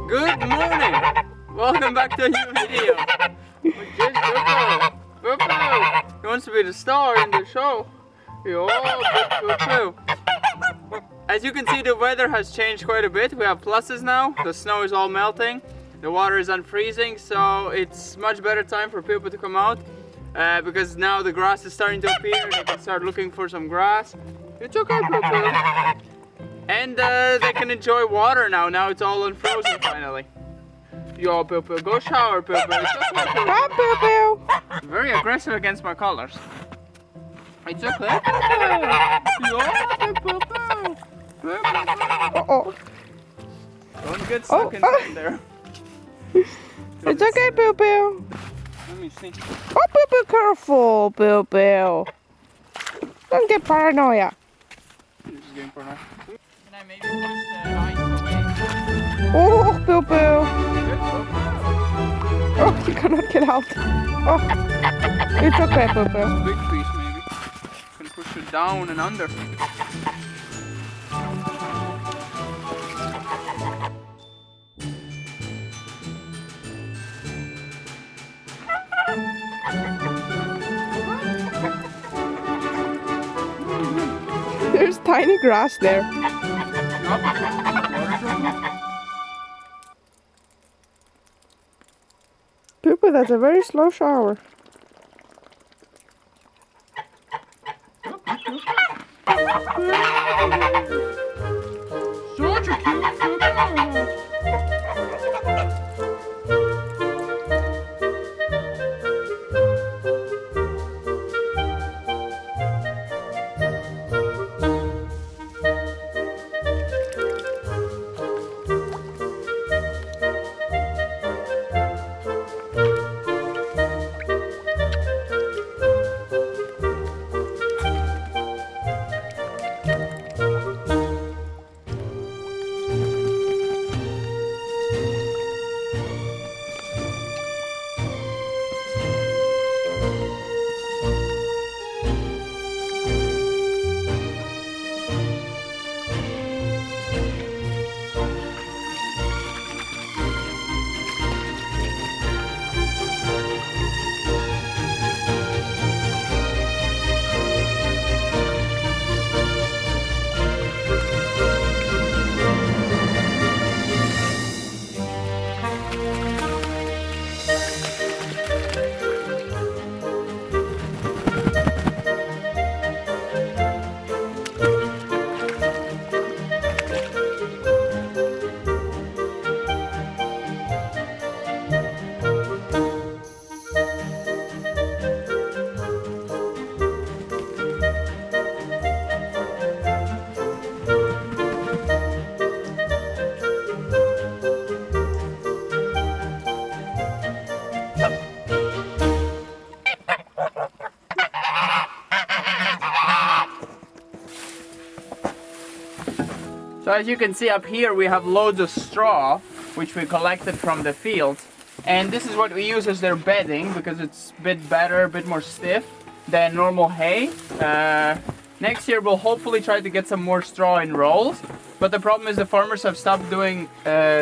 Good morning! Welcome back to a new video. With just Soooo. Soooo! He wants to be the star in the show. Yo, Soooo. As you can see, the weather has changed quite a bit. We have pluses now. The snow is all melting. The water is unfreezing, so it's much better time for people to come out because now the grass is starting to appear. They can start looking for some grass. It's okay, Soooo. And they can enjoy water now. Now it's all unfrozen finally. Yo, Soooo, go shower, Soooo. It's okay, Soooo. Very aggressive against my colors. It's okay, Yo, Soooo. Uh-oh. Don't get stuck in there. It's okay, Soooo. Let me see. Oh, Soooo, careful, Soooo. Don't get paranoia. This is getting for now. Can I maybe push the lines away? Oh, Soooo. Oh, you cannot get out. Oh, it's okay, Soooo. Big piece maybe. Can push it down and under. There's tiny grass there. Soooo, that's a very slow shower. Such a cute Soooo. So as you can see up here, we have loads of straw, which we collected from the field. And this is what we use as their bedding, because it's a bit better, a bit more stiff than normal hay. Next year we'll hopefully try to get some more straw in rolls. But the problem is the farmers have stopped doing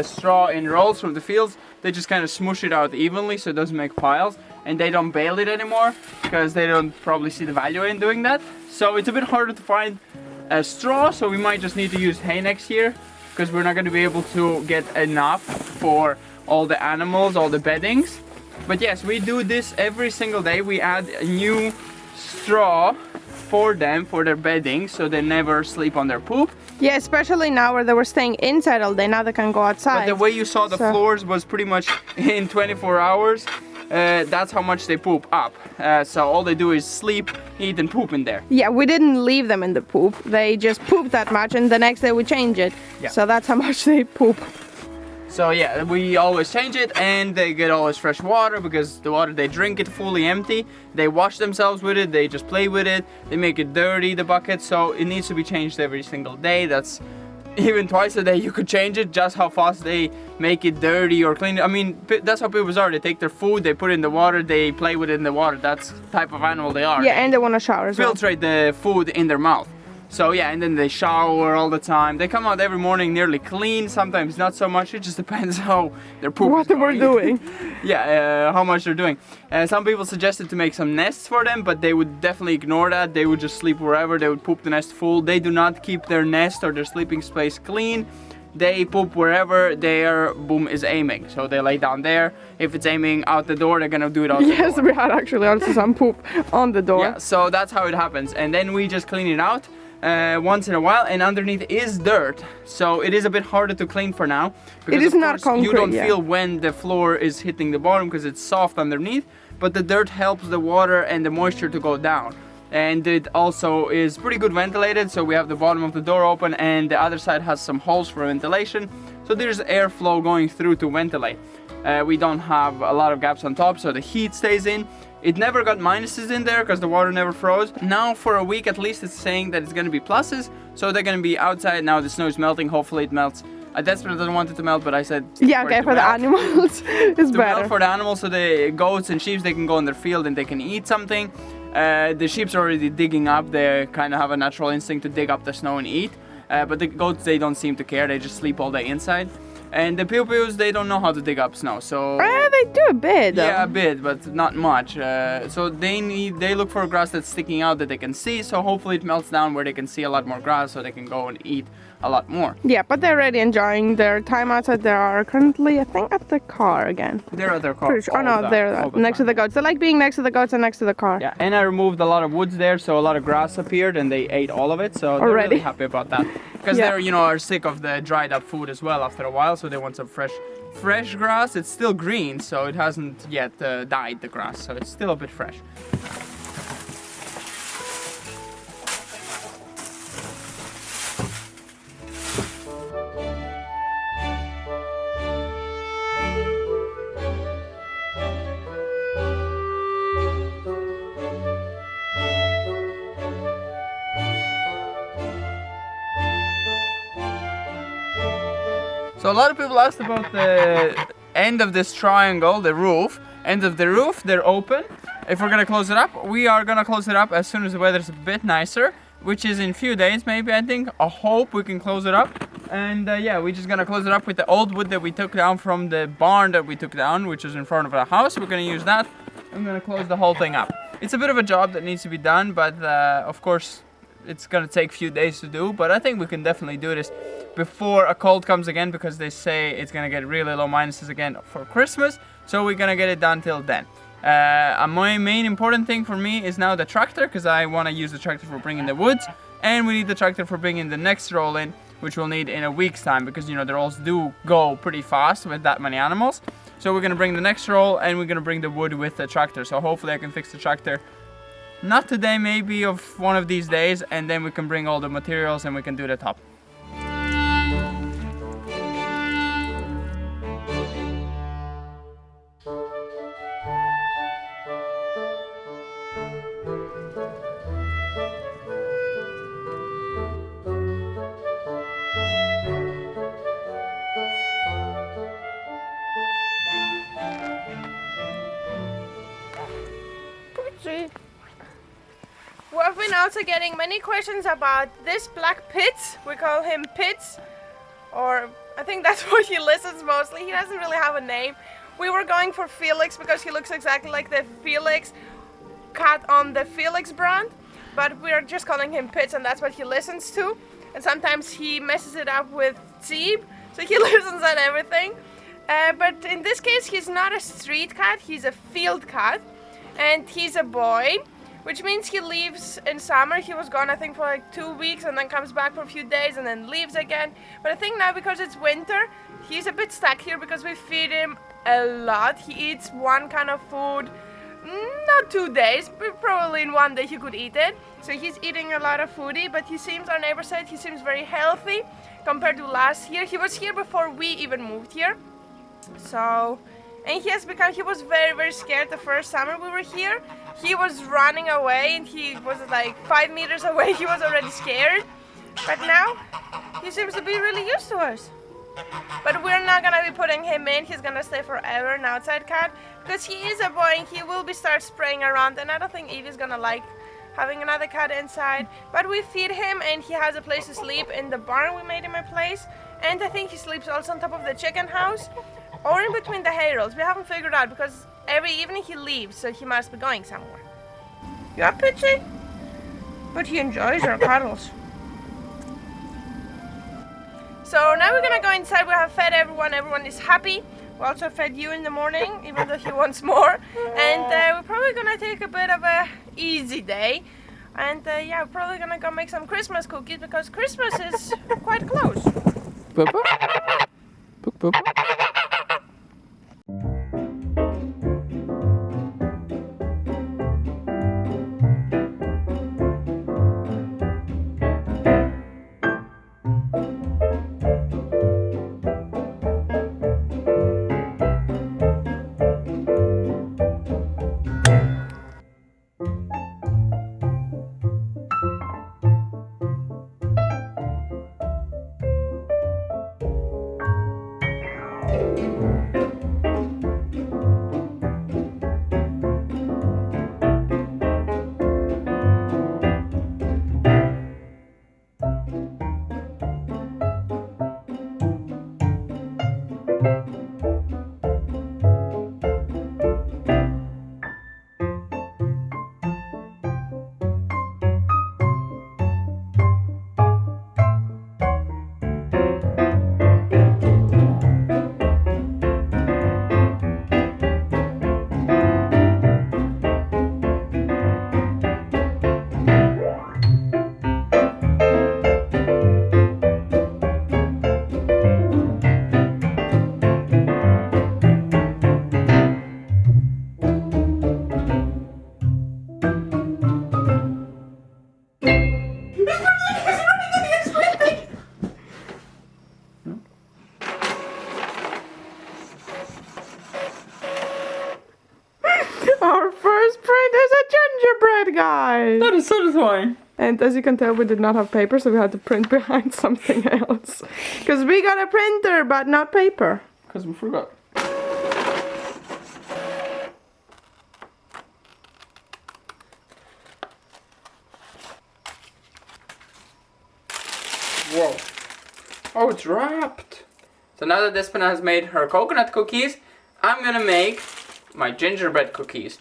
straw in rolls from the fields. They just kind of smoosh it out evenly so it doesn't make piles. And they don't bale it anymore, because they don't probably see the value in doing that. So it's a bit harder to find straw, so we might just need to use hay next year, because we're not going to be able to get enough for all the animals, all the beddings. But yes, we do this every single day. We add a new straw for them, for their bedding, so they never sleep on their poop. Yeah, especially now where they were staying inside all day, now they can go outside. But the way you saw the floors was pretty much in 24 hours. That's how much they poop up. So all they do is sleep, eat and poop in there. Yeah, we didn't leave them in the poop. They just pooped that much and the next day we change it. Yeah. So that's how much they poop. So yeah, we always change it and they get always fresh water because the water they drink it fully empty. They wash themselves with it, they just play with it, they make it dirty, the bucket, so it needs to be changed every single day. That's even twice a day you could change it, just how fast they make it dirty or clean it. I mean, that's how people are. They take their food, they put it in the water, they play with it in the water. That's the type of animal they are. Yeah, and they want to shower as well. Filtrate the food in their mouth. So yeah, and then they shower all the time. They come out every morning nearly clean, sometimes not so much. It just depends how their poop What is they were going. doing. Yeah, how much they're doing. Some people suggested to make some nests for them, but they would definitely ignore that. They would just sleep wherever. They would poop the nest full. They do not keep their nest or their sleeping space clean. They poop wherever their boom is aiming. So they lay down there. If it's aiming out the door, they're gonna do it out the door. Yes, we had actually also some poop on the door. Yeah, so that's how it happens. And then we just clean it out once in a while, and underneath is dirt, so it is a bit harder to clean for now because it is of not course, concrete. you don't yeah. feel when the floor is hitting the bottom because it's soft underneath, but the dirt helps the water and the moisture to go down, and it also is pretty good ventilated. So we have the bottom of the door open and the other side has some holes for ventilation, so there's airflow going through to ventilate. We don't have a lot of gaps on top, so the heat stays in. It never got minuses in there because the water never froze. Now for a week at least it's saying that it's going to be pluses, so they're going to be outside. Now the snow is melting, hopefully it melts. Despina doesn't want it to melt, but I said yeah, okay, for the animals it's better. Melt for the animals, so the goats and sheep, they can go in their field and they can eat something. The sheep's already digging up. They kind of have a natural instinct to dig up the snow and eat, but the goats, they don't seem to care. They just sleep all day inside. And the pew-pews, they don't know how to dig up snow, so... they do a bit, though. Yeah, a bit, but not much. So they look for grass that's sticking out that they can see, so hopefully it melts down where they can see a lot more grass, so they can go and eat a lot more. Yeah, but they're already enjoying their time outside. They are currently, I think, at the car again. They're at their car. Oh no, they're next to the goats. They like being next to the goats and next to the car. Yeah, and I removed a lot of woods there, so a lot of grass appeared, and they ate all of it, so they're really happy about that. Because they're, are sick of the dried up food as well after a while, so they want some fresh grass. It's still green, so it hasn't yet died, the grass, so it's still a bit fresh. So a lot of people asked about the end of this triangle, the roof. End of the roof, they're open. If we're gonna close it up, we are gonna close it up as soon as the weather's a bit nicer, which is in a few days maybe, I think. I hope we can close it up. And yeah, we're just gonna close it up with the old wood that we took down from the barn that we took down, which is in front of our house. We're gonna use that. I'm gonna close the whole thing up. It's a bit of a job that needs to be done, but of course, it's gonna take a few days to do, but I think we can definitely do this before a cold comes again, because they say it's gonna get really low minuses again for Christmas, so we're gonna get it done till then. My main important thing for me is now the tractor, because I want to use the tractor for bringing the woods, and we need the tractor for bringing the next roll in, which we'll need in a week's time, because the rolls do go pretty fast with that many animals. So we're gonna bring the next roll, and we're gonna bring the wood with the tractor, so hopefully I can fix the tractor not today, maybe of one of these days, and then we can bring all the materials and we can do the top. We've been also getting many questions about this black Pitts. We call him Pitts, or I think that's what he listens mostly. He doesn't really have a name. We were going for Felix because he looks exactly like the Felix cat on the Felix brand, but we're just calling him Pitts, and that's what he listens to. And sometimes he messes it up with Zeeb, so he listens on everything. But in this case, he's not a street cat, he's a field cat, and he's a boy. which means he leaves in summer. He was gone I think for like 2 weeks and then comes back for a few days and then leaves again. But I think now because it's winter, he's a bit stuck here because we feed him a lot. He eats one kind of food, not 2 days, but probably in 1 day he could eat it. So he's eating a lot of foodie, but he seems, our neighbor said, he seems very healthy compared to last year. He was here before we even moved here. So, and he has become, he was very, very scared the first summer we were here. He was running away and he was like 5 meters away. He was already scared. But now, he seems to be really used to us. But we're not gonna be putting him in. He's gonna stay forever, an outside cat, because he is a boy and he will be start spraying around. And I don't think Evie's gonna like having another cat inside. But we feed him and he has a place to sleep in the barn. We made him a place. And I think he sleeps also on top of the chicken house or in between the hay rolls. We haven't figured out because every evening he leaves, so he must be going somewhere. Yeah, Pitsy? But he enjoys our cuddles. So now we're gonna go inside. We have fed everyone. Everyone is happy. We also fed you in the morning, even though he wants more. And we're probably gonna take a bit of a easy day. And yeah, we're probably gonna go make some Christmas cookies because Christmas is quite close. Boop, boop. Boop, boop. Our first print is a gingerbread guy! That is satisfying! And as you can tell, we did not have paper, so we had to print behind something else. Because we got a printer, but not paper. Because we forgot. Whoa. Oh, it's wrapped! So now that Despina has made her coconut cookies, I'm gonna make my gingerbread cookies.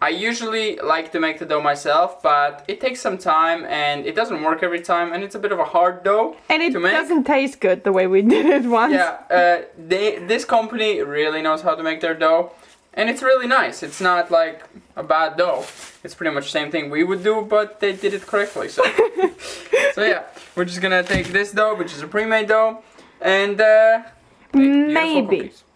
I usually like to make the dough myself, but it takes some time and it doesn't work every time, and it's a bit of a hard dough and it to make. Doesn't taste good the way we did it once. Yeah, this company really knows how to make their dough, and it's really nice. It's not like a bad dough. It's pretty much the same thing we would do, but they did it correctly. So, so yeah, we're just gonna take this dough, which is a pre-made dough, and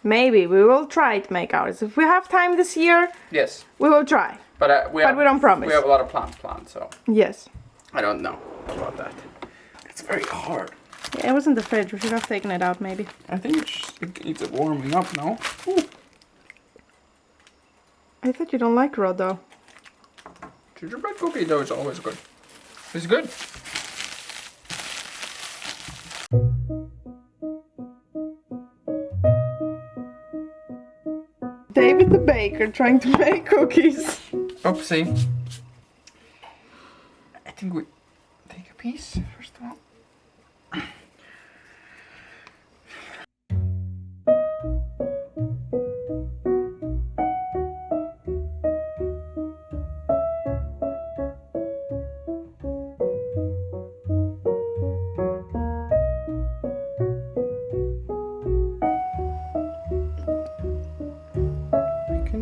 Maybe we will try to make ours. If we have time this year, yes, we will try. But we don't promise. We have a lot of plans planned, so yes. I don't know about that. It's very hard. Yeah, it was in the fridge. We should have taken it out, maybe. I think it needs a warming up now. Ooh. I thought you don't like raw dough. Gingerbread cookie dough is always good. It's good. David the baker trying to make cookies. Oopsie. I think we take a piece first of all.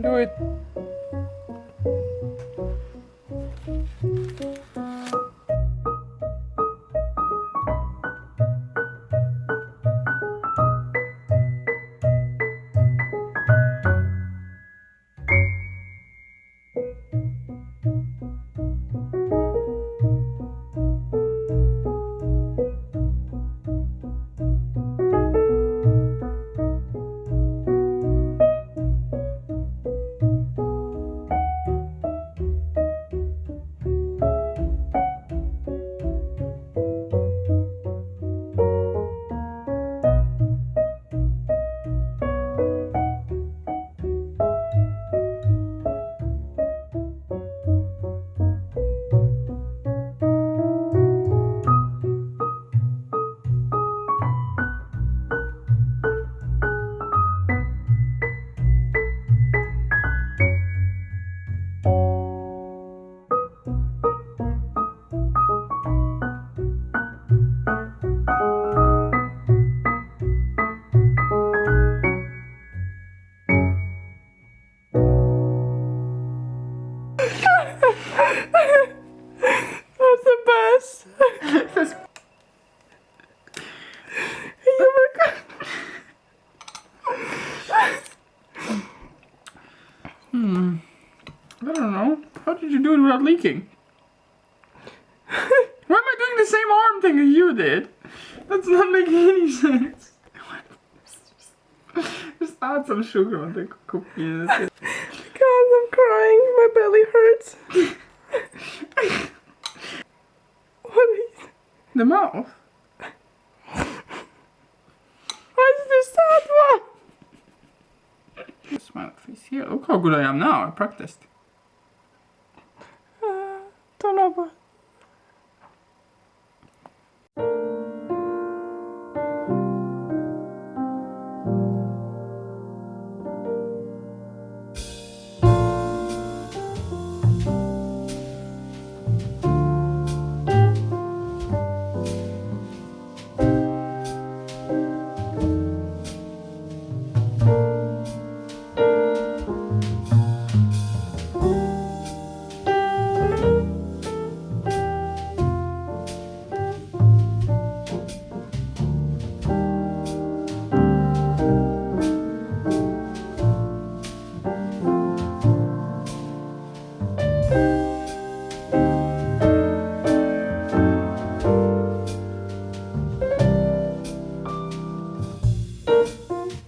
Do it. did you do it without leaking? Why am I doing the same arm thing as you did? That's not making any sense. Just add some sugar on the cookie. God, I'm crying. My belly hurts. What is The mouth? What's the sad one? Smile face here. Look how good I am now. I practiced. Don't know about.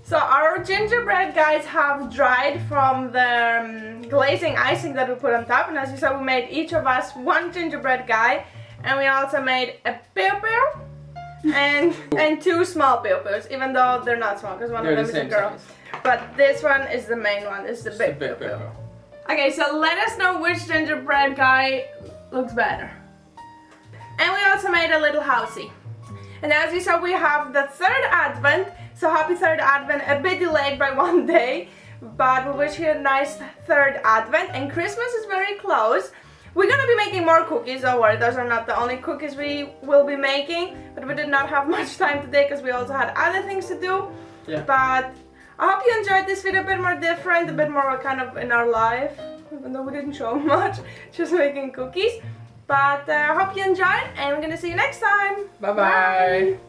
So our gingerbread guys have dried from the glazing icing that we put on top, and as you saw we made each of us one gingerbread guy, and we also made a pew and two small pew-pews, even though they're not small because one of them is a girl. Size. But this one is the main one, it's the big pew-pew. Okay, so let us know which gingerbread guy looks better. And we also made a little housey. And as you saw, we have the third advent. So happy third advent, a bit delayed by one day, but we wish you a nice third advent, and Christmas is very close. We're gonna be making more cookies, don't worry, those are not the only cookies we will be making, but we did not have much time today because we also had other things to do. Yeah. But I hope you enjoyed this video, a bit more different, a bit more kind of in our life, even though we didn't show much, just making cookies. But I hope you enjoyed, and we're gonna see you next time. Bye-bye.